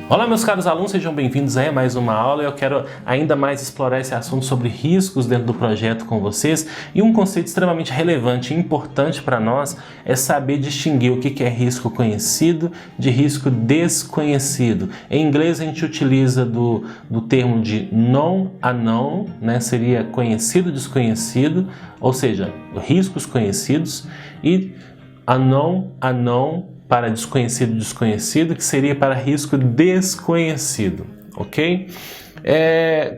Olá meus caros alunos, sejam bem-vindos a mais uma aula. Eu quero ainda mais explorar esse assunto sobre riscos dentro do projeto com vocês, e um conceito extremamente relevante e importante para nós é saber distinguir o que é risco conhecido de risco desconhecido. Em inglês a gente utiliza do termo de known unknown, né? Seria conhecido desconhecido, ou seja, riscos conhecidos, e unknown para desconhecido, que seria para risco desconhecido, ok?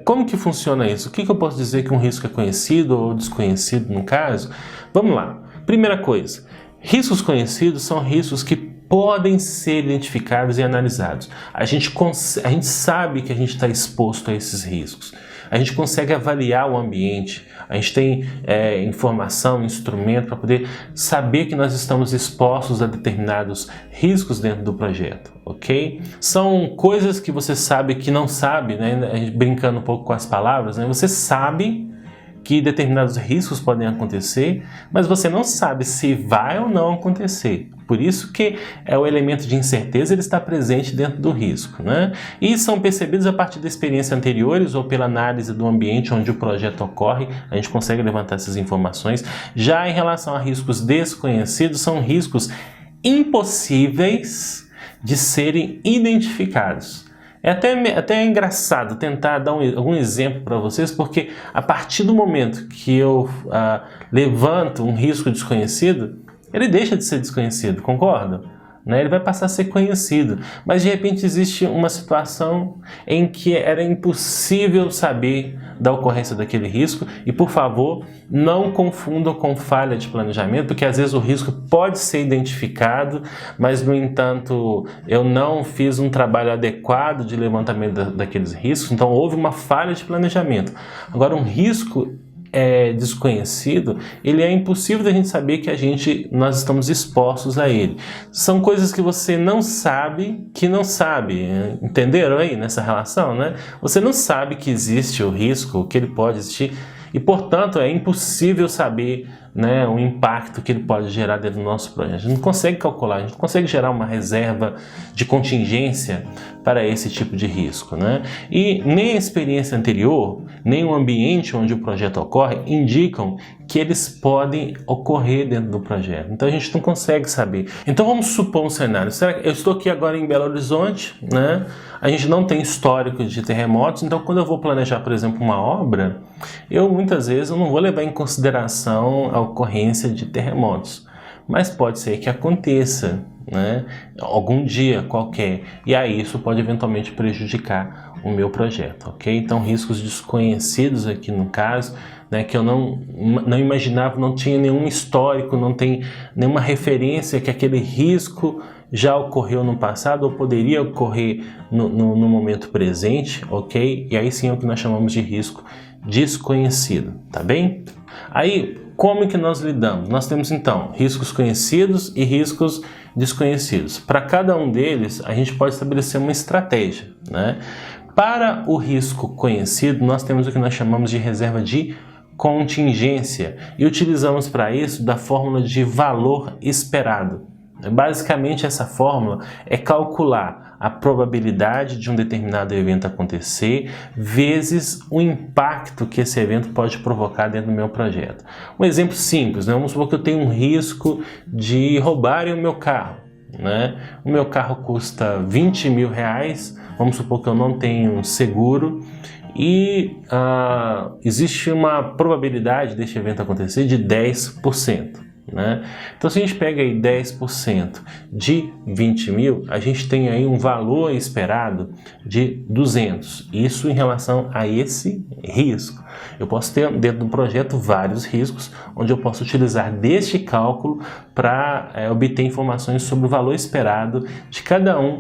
Como que funciona isso? O que eu posso dizer que um risco é conhecido ou desconhecido no caso? Vamos lá. Primeira coisa, riscos conhecidos são riscos que podem ser identificados e analisados. A gente sabe que a gente está exposto a esses riscos. A gente consegue avaliar o ambiente, a gente tem informação, instrumento para poder saber que nós estamos expostos a determinados riscos dentro do projeto, ok? São coisas que você sabe que não sabe, né? Brincando um pouco com as palavras, né? Você sabe que determinados riscos podem acontecer, mas você não sabe se vai ou não acontecer. Por isso que o elemento de incerteza ele está presente dentro do risco, né? E são percebidos a partir da experiência anteriores ou pela análise do ambiente onde o projeto ocorre, a gente consegue levantar essas informações. Já em relação a riscos desconhecidos, são riscos impossíveis de serem identificados. É até engraçado tentar dar algum exemplo para vocês, porque a partir do momento que eu levanto um risco desconhecido, ele deixa de ser desconhecido, concorda? Ele vai passar a ser conhecido, mas de repente existe uma situação em que era impossível saber da ocorrência daquele risco, e por favor, não confundam com falha de planejamento, porque às vezes o risco pode ser identificado, mas no entanto eu não fiz um trabalho adequado de levantamento daqueles riscos, então houve uma falha de planejamento. Agora, um risco desconhecido, ele é impossível da gente saber que nós estamos expostos a ele. São coisas que você não sabe que não sabe. Entenderam aí nessa relação, né? Você não sabe que existe o risco, que ele pode existir, e portanto é impossível saber, né, o impacto que ele pode gerar dentro do nosso projeto. A gente não consegue calcular, a gente não consegue gerar uma reserva de contingência para esse tipo de risco, né? E nem a experiência anterior, nem o ambiente onde o projeto ocorre indicam que eles podem ocorrer dentro do projeto. Então a gente não consegue saber. Então vamos supor um cenário. Será que eu estou aqui agora em Belo Horizonte, né? A gente não tem histórico de terremotos, então quando eu vou planejar, por exemplo, uma obra, muitas vezes eu não vou levar em consideração a ocorrência de terremotos. Mas pode ser que aconteça, né, algum dia qualquer, e aí isso pode eventualmente prejudicar o meu projeto, ok? Então riscos desconhecidos aqui no caso, né, que eu não imaginava, não tinha nenhum histórico, não tem nenhuma referência que aquele risco já ocorreu no passado ou poderia ocorrer no momento presente, ok? E aí sim é o que nós chamamos de risco desconhecido, tá bem? Aí, como que nós lidamos? Nós temos então riscos conhecidos e riscos desconhecidos. Para cada um deles, a gente pode estabelecer uma estratégia, né? Para o risco conhecido, nós temos o que nós chamamos de reserva de contingência e utilizamos para isso da fórmula de valor esperado. Basicamente, essa fórmula é calcular a probabilidade de um determinado evento acontecer vezes o impacto que esse evento pode provocar dentro do meu projeto. Um exemplo simples, né? Vamos supor que eu tenho um risco de roubarem o meu carro, né? O meu carro custa R$20 mil, vamos supor que eu não tenho seguro e existe uma probabilidade deste evento acontecer de 10%. Né? Então, se a gente pega aí 10% de 20 mil, a gente tem aí um valor esperado de 200. Isso em relação a esse risco. Eu posso ter dentro do projeto vários riscos, onde eu posso utilizar deste cálculo para obter informações sobre o valor esperado de cada um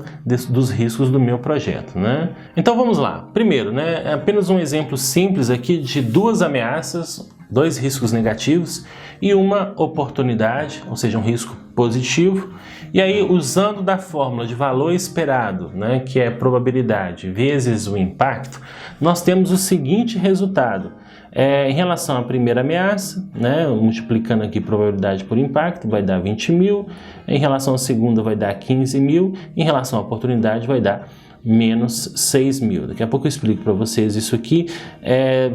dos riscos do meu projeto, né? Então vamos lá. Primeiro, né, é apenas um exemplo simples aqui de duas ameaças, dois riscos negativos e uma oportunidade, ou seja, um risco positivo. E aí, usando da fórmula de valor esperado, né, que é probabilidade vezes o impacto, nós temos o seguinte resultado. Em relação à primeira ameaça, né, multiplicando aqui probabilidade por impacto, vai dar 20 mil. Em relação à segunda, vai dar 15 mil. Em relação à oportunidade, vai dar menos 6 mil. Daqui a pouco eu explico para vocês isso aqui.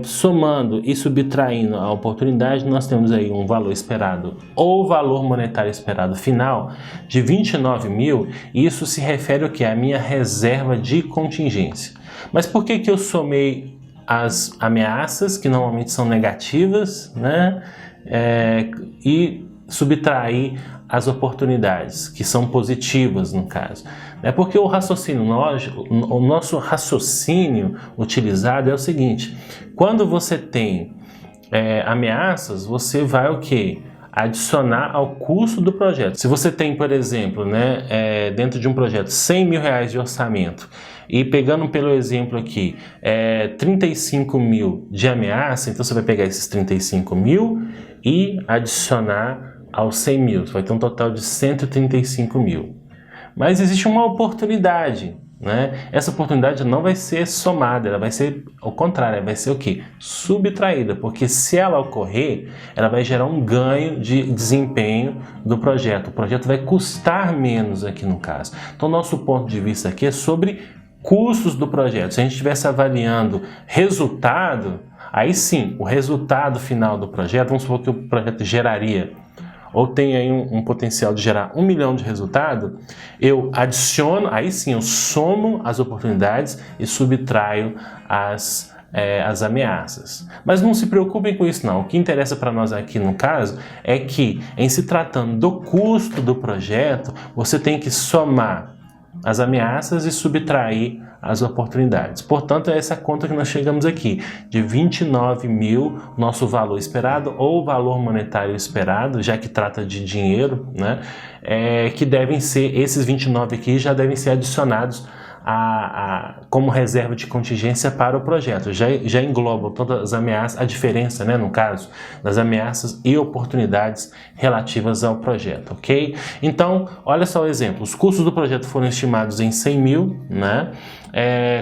Somando e subtraindo a oportunidade, nós temos aí um valor esperado ou valor monetário esperado final de 29 mil. Isso se refere ao que? A minha reserva de contingência. Mas por que eu somei as ameaças, que normalmente são negativas, né? E subtrair as oportunidades, que são positivas no caso? É porque o raciocínio lógico, o nosso raciocínio utilizado é o seguinte: quando você tem ameaças, você vai o quê? Adicionar ao custo do projeto. Se você tem, por exemplo, né, dentro de um projeto 100 mil reais de orçamento e pegando pelo exemplo aqui 35 mil de ameaça, então você vai pegar esses 35 mil e adicionar aos 100 mil, você vai ter um total de 135 mil. Mas existe uma oportunidade, né? Essa oportunidade não vai ser somada, ela vai ser ao contrário, ela vai ser o quê? Subtraída, porque se ela ocorrer, ela vai gerar um ganho de desempenho do projeto. O projeto vai custar menos aqui no caso. Então, nosso ponto de vista aqui é sobre custos do projeto. Se a gente estivesse avaliando resultado, aí sim, o resultado final do projeto, vamos supor que o projeto geraria ou tem aí um potencial de gerar 1 milhão de resultado, eu adiciono, aí sim eu somo as oportunidades e subtraio as ameaças. Mas não se preocupem com isso não. O que interessa para nós aqui no caso é que, em se tratando do custo do projeto, você tem que somar as ameaças e subtrair as oportunidades. Portanto, é essa conta que nós chegamos aqui, de 29 mil, nosso valor esperado ou valor monetário esperado, já que trata de dinheiro, né? Que devem ser, esses 29 aqui já devem ser adicionados como reserva de contingência para o projeto. Já engloba todas as ameaças, a diferença, né, no caso, das ameaças e oportunidades relativas ao projeto, ok? Então, olha só o exemplo. Os custos do projeto foram estimados em 100 mil, né?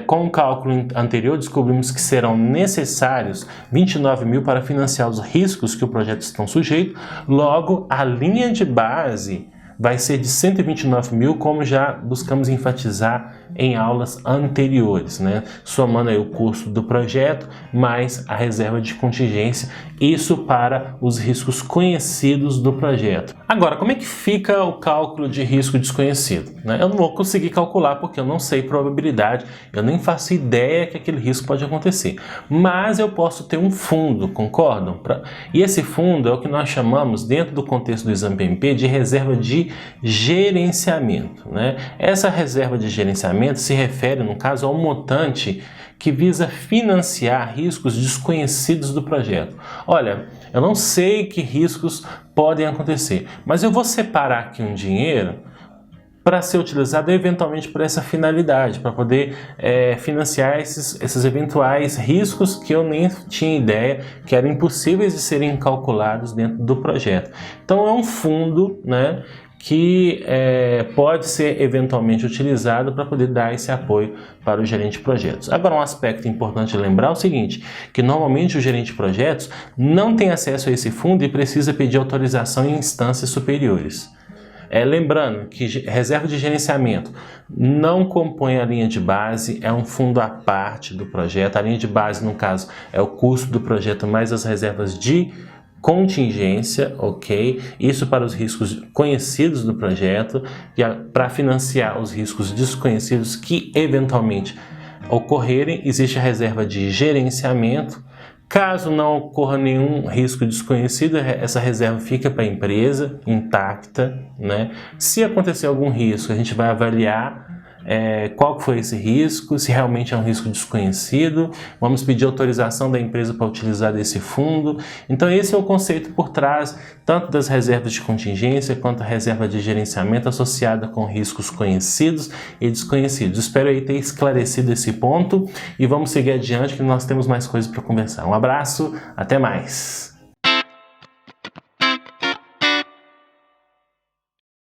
Com o cálculo anterior, descobrimos que serão necessários 29 mil para financiar os riscos que o projeto está sujeito. Logo, a linha de base vai ser de 129 mil, como já buscamos enfatizar em aulas anteriores, né? Somando aí o custo do projeto mais a reserva de contingência, isso para os riscos conhecidos do projeto. Agora, como é que fica o cálculo de risco desconhecido, né? Eu não vou conseguir calcular porque eu não sei probabilidade, eu nem faço ideia que aquele risco pode acontecer, mas eu posso ter um fundo, concordam? E esse fundo é o que nós chamamos, dentro do contexto do exame PMP, de reserva de gerenciamento, né? Essa reserva de gerenciamento se refere, no caso, ao montante que visa financiar riscos desconhecidos do projeto. Olha, eu não sei que riscos podem acontecer, mas eu vou separar aqui um dinheiro para ser utilizado eventualmente para essa finalidade, para poder financiar esses eventuais riscos que eu nem tinha ideia que eram impossíveis de serem calculados dentro do projeto. Então é um fundo, né, que pode ser eventualmente utilizado para poder dar esse apoio para o gerente de projetos. Agora, um aspecto importante de lembrar é o seguinte, que normalmente o gerente de projetos não tem acesso a esse fundo e precisa pedir autorização em instâncias superiores. Lembrando que reserva de gerenciamento não compõe a linha de base, é um fundo à parte do projeto. A linha de base, no caso, é o custo do projeto mais as reservas de contingência, ok? Isso para os riscos conhecidos do projeto e para financiar os riscos desconhecidos que eventualmente ocorrerem, existe a reserva de gerenciamento. Caso não ocorra nenhum risco desconhecido, essa reserva fica para a empresa intacta, né? Se acontecer algum risco, a gente vai avaliar qual foi esse risco, se realmente é um risco desconhecido, vamos pedir autorização da empresa para utilizar desse fundo. Então esse é o conceito por trás tanto das reservas de contingência quanto a reserva de gerenciamento associada com riscos conhecidos e desconhecidos. Espero aí ter esclarecido esse ponto e vamos seguir adiante que nós temos mais coisas para conversar. Um abraço, até mais!